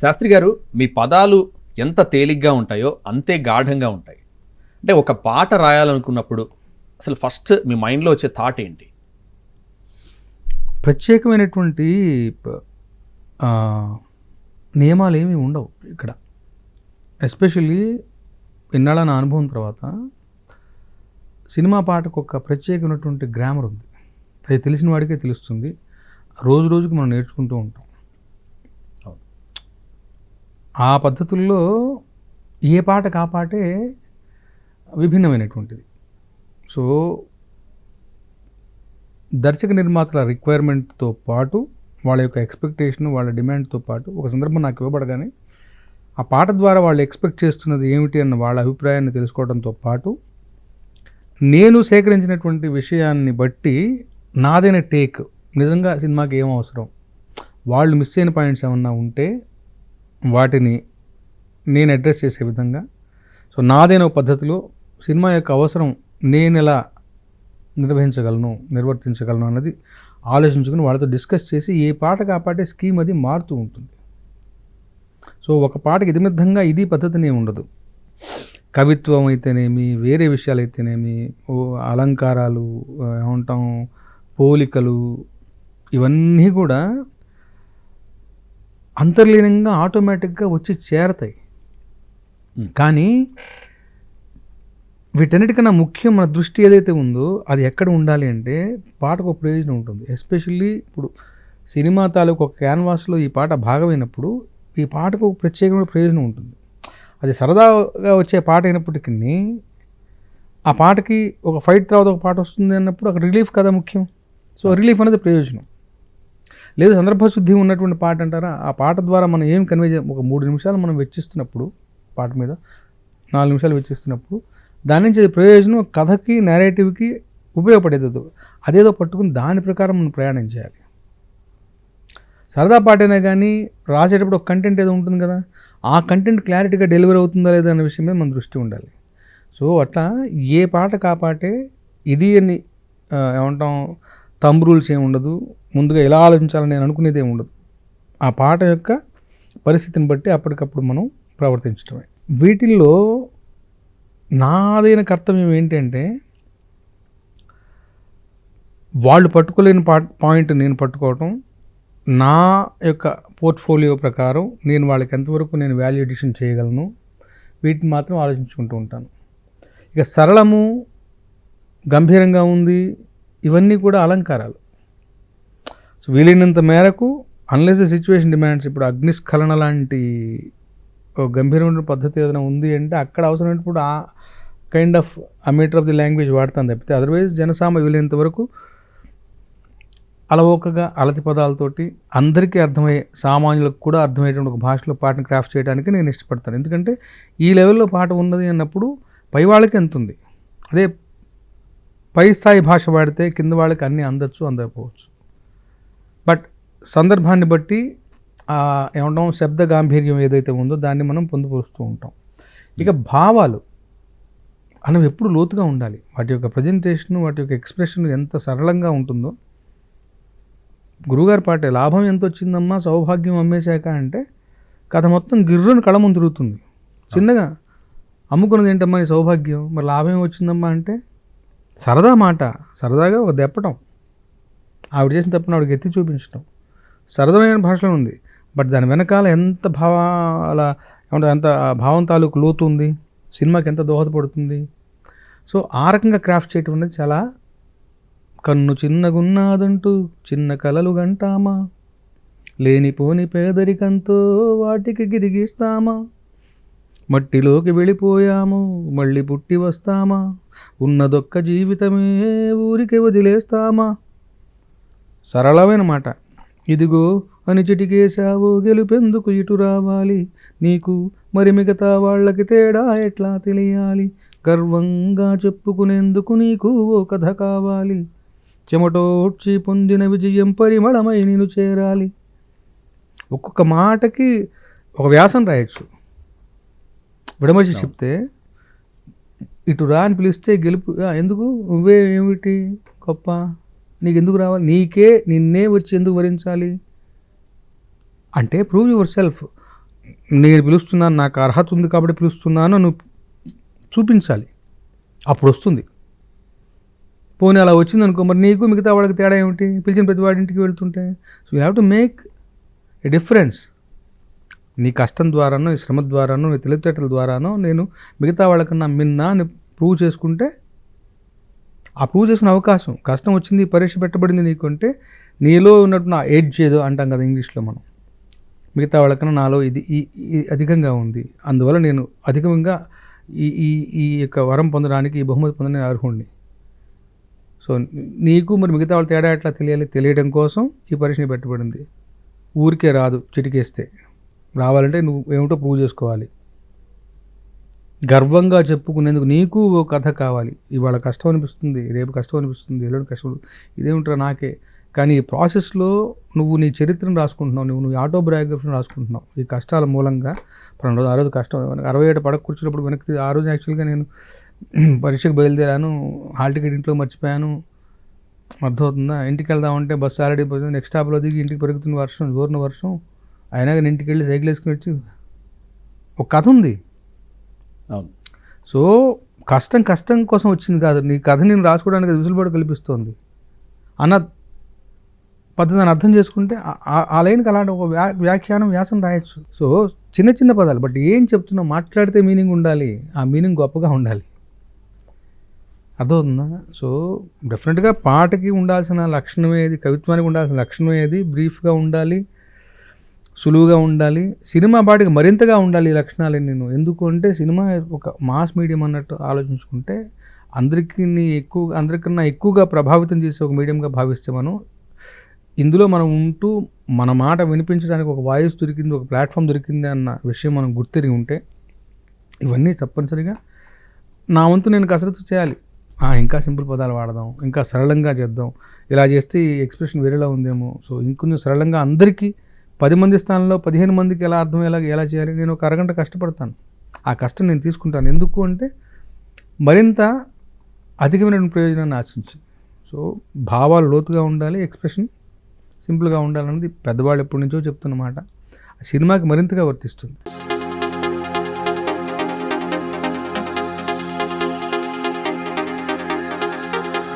శాస్త్రి గారు, మీ పదాలు ఎంత తేలిగ్గా ఉంటాయో అంతే గాఢంగా ఉంటాయి. అంటే ఒక పాట రాయాలనుకున్నప్పుడు అసలు ఫస్ట్ మీ మైండ్లో వచ్చే థాట్ ఏంటి? ప్రత్యేకమైనటువంటి ఆ, నియమాలు ఏమీ ఉండవు ఇక్కడ. ఎస్పెషల్లీ ఇన్నాళ్ళ నా అనుభవం తర్వాత సినిమా పాటకు ఒక ప్రత్యేకమైనటువంటి గ్రామర్ ఉంది. అది తెలిసిన వాడికే తెలుస్తుంది. రోజు రోజుకి మనం నేర్చుకుంటూ ఉంటాం. ఆ పద్ధతుల్లో ఏ పాటకు ఆ పాటే విభిన్నమైనటువంటిది. సో దర్శక నిర్మాతల రిక్వైర్మెంట్తో పాటు వాళ్ళ యొక్క ఎక్స్పెక్టేషన్, వాళ్ళ డిమాండ్తో పాటు ఒక సందర్భం నాకు ఇవ్వబడగానే ఆ పాట ద్వారా వాళ్ళు ఎక్స్పెక్ట్ చేస్తున్నది ఏమిటి అన్న వాళ్ళ అభిప్రాయాన్ని తెలుసుకోవడంతో పాటు నేను సేకరించినటువంటి విషయాన్ని బట్టి నాదైన టేక్, నిజంగా సినిమాకి ఏం అవసరం, వాళ్ళు మిస్ అయిన పాయింట్స్ ఏమన్నా ఉంటే వాటిని నేను అడ్రస్ చేసే విధంగా, సో నాదైన పద్ధతిలో సినిమా యొక్క అవసరం నేను ఎలా నిర్వర్తించగలను అన్నది ఆలోచించుకుని వాళ్ళతో డిస్కస్ చేసి ఏ పాటకు ఆ పాటే స్కీమ్ అది మారుతూ ఉంటుంది. సో ఒక పాటకి ఇదిమిద్దంగా ఇది పద్ధతినే ఉండదు. కవిత్వం అయితేనేమి, వేరే విషయాలు అయితేనేమి, అలంకారాలు ఏమంటాం, పోలికలు, ఇవన్నీ కూడా అంతర్లీనంగా ఆటోమేటిక్గా వచ్చి చేరతాయి. కానీ వీటన్నిటికన్నా ముఖ్యం మన దృష్టి ఏదైతే ఉందో అది ఎక్కడ ఉండాలి అంటే పాటకు ఒక ప్రయోజనం ఉంటుంది. ఎస్పెషల్లీ ఇప్పుడు సినిమా తాలూకు ఒక క్యాన్వాస్లో ఈ పాట భాగమైనప్పుడు ఈ పాటకు ఒక ప్రత్యేకమైన ప్రయోజనం ఉంటుంది. అది సరదాగా వచ్చే పాట అయినప్పటికీ ఆ పాటకి ఒక ఫైట్ తర్వాత ఒక పాట వస్తుంది అన్నప్పుడు అక్కడ రిలీఫ్ కదా ముఖ్యం. సో రిలీఫ్ అనేది ప్రయోజనం. లేదు సందర్భశుద్ధి ఉన్నటువంటి పాట అంటారా, ఆ పాట ద్వారా మనం ఏం కన్వే ఒక 3 నిమిషాలు మనం వెచ్చిస్తున్నప్పుడు, పాట మీద 4 నిమిషాలు వెచ్చిస్తున్నప్పుడు దాని నుంచి ప్రయోజనం కథకి, నేరేటివ్కి ఉపయోగపడేది. అదేదో పట్టుకుని దాని ప్రకారం మనం ప్రయాణం చేయాలి. సరదా పాటైనా కానీ రాసేటప్పుడు ఒక కంటెంట్ ఏదో ఉంటుంది కదా, ఆ కంటెంట్ క్లారిటీగా డెలివరీ అవుతుందా లేదా అనే విషయం మీద మన దృష్టి ఉండాలి. సో అట్లా ఏ పాట కాపాటే ఇది అని ఏమంటాం, థంబ్ రూల్స్ ఏమి ఉండదు, ముందుగా ఎలా ఆలోచించాలని నేను అనుకునేది ఏమి ఉండదు. ఆ పాట యొక్క పరిస్థితిని బట్టి అప్పటికప్పుడు మనం ప్రవర్తించడమే. వీటిల్లో నాదైన కర్తవ్యం ఏంటంటే వాళ్ళు పట్టుకోలేని పాయింట్ నేను పట్టుకోవటం, నా యొక్క పోర్ట్ఫోలియో ప్రకారం నేను వాళ్ళకి ఎంతవరకు నేను వాల్యూ ఎడిషన్ చేయగలను, వీటిని మాత్రం ఆలోచించుకుంటూ ఉంటాను. ఇక సరళము, గంభీరంగా ఉంది, ఇవన్నీ కూడా అలంకారాలు. సో వీలైనంత మేరకు అన్లెస్ సిచ్యువేషన్ డిమాండ్స్, ఇప్పుడు అగ్నిస్ఖలన లాంటి గంభీరమైన పద్ధతి ఏదైనా ఉంది అంటే అక్కడ అవసరమైనప్పుడు ఆ kind of meter of the language వాడతాను తప్పితే అదర్వైజ్ వీలైనంత వరకు అలవోకగా అలతి పదాలతోటి అందరికీ అర్థమయ్యే, సామాన్యులకు కూడా అర్థమయ్యేటువంటి ఒక భాషలో పాటను క్రాఫ్ట్ చేయడానికి నేను ఇష్టపడతాను. ఎందుకంటే ఈ లెవెల్లో పాట ఉన్నది అన్నప్పుడు పై వాళ్ళకి ఎంత ఉంది, అదే పై స్థాయి భాష వాడితే కింద వాళ్ళకి అన్నీ అందచ్చు, అందకపోవచ్చు. బట్ సందర్భాన్ని బట్టి ఏమంటాం, శబ్ద గాంభీర్యం ఏదైతే ఉందో దాన్ని మనం పొందుపరుస్తూ ఉంటాం. ఇక భావాలు అనేవి ఎప్పుడు లోతుగా ఉండాలి. వాటి యొక్క ప్రజెంటేషన్, వాటి యొక్క ఎక్స్ప్రెషన్ ఎంత సరళంగా ఉంటుందో. గురువుగారి పాటే లాభం ఎంత వచ్చిందమ్మా సౌభాగ్యం అమ్మేశాక అంటే కథ మొత్తం గిర్రుని కళ ముందు తిరుగుతుంది. చిన్నగా అమ్ముకున్నది ఏంటమ్మా ఈ సౌభాగ్యం, మరి లాభం వచ్చిందమ్మా అంటే సరదా మాట, సరదాగా ఒక దెప్పటం, ఆవిడ చేసిన తప్పును ఆవిడకి ఎత్తి చూపించడం సరదమైన భాషలో ఉంది. బట్ దాని వెనకాల ఎంత ఎంత భావం తాలూకు లోతు ఉంది, సినిమాకి ఎంత దోహదపడుతుంది. సో ఆ రకంగా క్రాఫ్ట్ చేయటం అనేది చాలా, కన్ను చిన్నగున్నాదంటూ చిన్న కలలు గంటామా, లేనిపోని పేదరికంతో వాటికి గిరిగిస్తామా, మట్టిలోకి వెళ్ళిపోయాము మళ్ళీ పుట్టి వస్తామా, ఉన్నదొక్క జీవితమే ఊరికి వదిలేస్తామా. సరళమైన మాట. ఇదిగో అని చిటికేశావు గెలుపెందుకు ఇటు రావాలి, నీకు మరి మిగతా వాళ్ళకి తేడా ఎట్లా తెలియాలి, గర్వంగా చెప్పుకునేందుకు నీకు ఓ కథ కావాలి, చెమటోడ్చి పొందిన విజయం పరిమళమై నేను చేరాలి. ఒక్కొక్క మాటకి ఒక వ్యాసం రాయొచ్చు. విడమర్చి చెప్తే ఇటు రా అని పిలిస్తే గెలుపు, ఎందుకు నువ్వే ఏమిటి గొప్ప, నీకు ఎందుకు రావాలి, నిన్నే వచ్చి ఎందుకు వరించాలి అంటే ప్రూవ్ యువర్ సెల్ఫ్. నేను పిలుస్తున్నాను, నాకు అర్హత ఉంది కాబట్టి పిలుస్తున్నాను నువ్వు చూపించాలి, అప్పుడు వస్తుంది. పోనీ అలా వచ్చింది అనుకో, మరి నీకు మిగతా వాళ్ళకి తేడా ఏమిటి? పిలిచిన ప్రతి వాడి ఇంటికి వెళ్తుంటే. So you have to make a difference. నీ కష్టం ద్వారానో, నీ శ్రమ ద్వారానో, నీ తెలివితేటల ద్వారానో నేను మిగతా వాళ్ళకన్నా మిన్నా అని ప్రూవ్ చేసుకుంటే, ఆ ప్రూవ్ చేసుకునే అవకాశం, కష్టం వచ్చింది, పరీక్ష పెట్టబడింది నీకు అంటే నీలో ఉన్నట్టు నా ఎడ్జ్ ఏదో అంటాం కదా ఇంగ్లీష్లో మనం, మిగతా వాళ్ళకన్నా నాలో ఇది అధికంగా ఉంది, అందువల్ల నేను అధికంగా ఈ ఈ ఈ యొక్క వరం పొందడానికి, ఈ బహుమతి పొందడానికి అర్హుణ్ణి. సో నీకు మరి మిగతా వాళ్ళ తేడా ఎట్లా తెలియాలి? తెలియడం కోసం ఈ పరీక్షని పెట్టబడింది. ఊరికే రాదు చిటికేస్తే, రావాలంటే నువ్వు ఏమిటో ప్రూవ్ చేసుకోవాలి. గర్వంగా చెప్పుకునేందుకు నీకు ఓ కథ కావాలి. ఇవాళ కష్టం అనిపిస్తుంది, రేపు కష్టం అనిపిస్తుంది, ఎల్లుండి కష్టం, ఇదేమిట్రా నాకే. కానీ ఈ ప్రాసెస్లో నువ్వు నీ చరిత్రను రాసుకుంటున్నావు, నువ్వు ఆటోబయోగ్రఫీని రాసుకుంటున్నావు. ఈ కష్టాల మూలంగా పలానా ఆ రోజు కష్టం 67 పడక కూర్చున్నప్పుడు వెనక్కి, ఆ రోజు యాక్చువల్గా నేను పరీక్షకు బయలుదేరాను, హాల్ టికెట్ ఇంట్లో మర్చిపోయాను, అర్థమవుతుందా? ఇంటికి వెళ్దామంటే బస్సు ఆల్రెడీ పోయింది, నెక్స్ట్ స్టాప్లో దిగి ఇంటికి పెరుగుతున్న వర్షం, జోరున వర్షం, అయినా కానీ ఇంటికి వెళ్ళి సైకిల్ వేసుకుని వచ్చి ఒక కథ ఉంది. అవును. సో కష్టం కోసం వచ్చింది కాదు, నీ కథ నేను రాసుకోవడానికి విసులుబాటు కల్పిస్తోంది అన్న పద్ధతిని అర్థం చేసుకుంటే ఆ లైన్కి అలాంటి ఒక వ్యాఖ్యానం, వ్యాసం రాయొచ్చు. సో చిన్న చిన్న పదాలు, బట్ ఏం చెప్తున్నావు, మాట్లాడితే మీనింగ్ ఉండాలి, ఆ మీనింగ్ గొప్పగా ఉండాలి, అర్థమవుతుందా? సో డెఫినెట్గా పాటకి ఉండాల్సిన లక్షణం ఏది, కవిత్వానికి ఉండాల్సిన లక్షణం ఏది, బ్రీఫ్గా ఉండాలి, సులువుగా ఉండాలి. సినిమా పాటికి మరింతగా ఉండాలి ఈ లక్షణాలు. నేను ఎందుకు అంటే సినిమా ఒక మాస్ మీడియం అన్నట్టు ఆలోచించుకుంటే అందరికన్నా ఎక్కువగా ప్రభావితం చేసే ఒక మీడియంగా భావిస్తే మనం ఇందులో మనం ఉంటూ మన మాట వినిపించడానికి ఒక వాయిస్ దొరికింది, ఒక ప్లాట్ఫామ్ దొరికింది అన్న విషయం మనం గుర్తిరిగి ఉంటే ఇవన్నీ తప్పనిసరిగా నా వంతు నేను కసరత్తు చేయాలి. ఇంకా సింపుల్ పదాలు వాడదాం, ఇంకా సరళంగా చేద్దాం, ఇలా చేస్తే ఈ ఎక్స్ప్రెషన్ వేరేలా ఉందేమో, సో ఇంకొంచెం సరళంగా అందరికీ 10 మంది స్థానంలో 15 మందికి ఎలా అర్థమయ్యేలాగా ఎలా చేయాలి. నేను ఒక అరగంట కష్టపడతాను, ఆ కష్టం నేను తీసుకుంటాను. ఎందుకు అంటే మరింత అధికమైన ప్రయోజనాన్ని ఆశించి. సో భావాలు లోతుగా ఉండాలి, ఎక్స్ప్రెషన్ సింపుల్గా ఉండాలన్నది పెద్దవాళ్ళు ఎప్పటి నుంచో చెప్తున్నమాట. సినిమాకి మరింతగా వర్తిస్తుంది.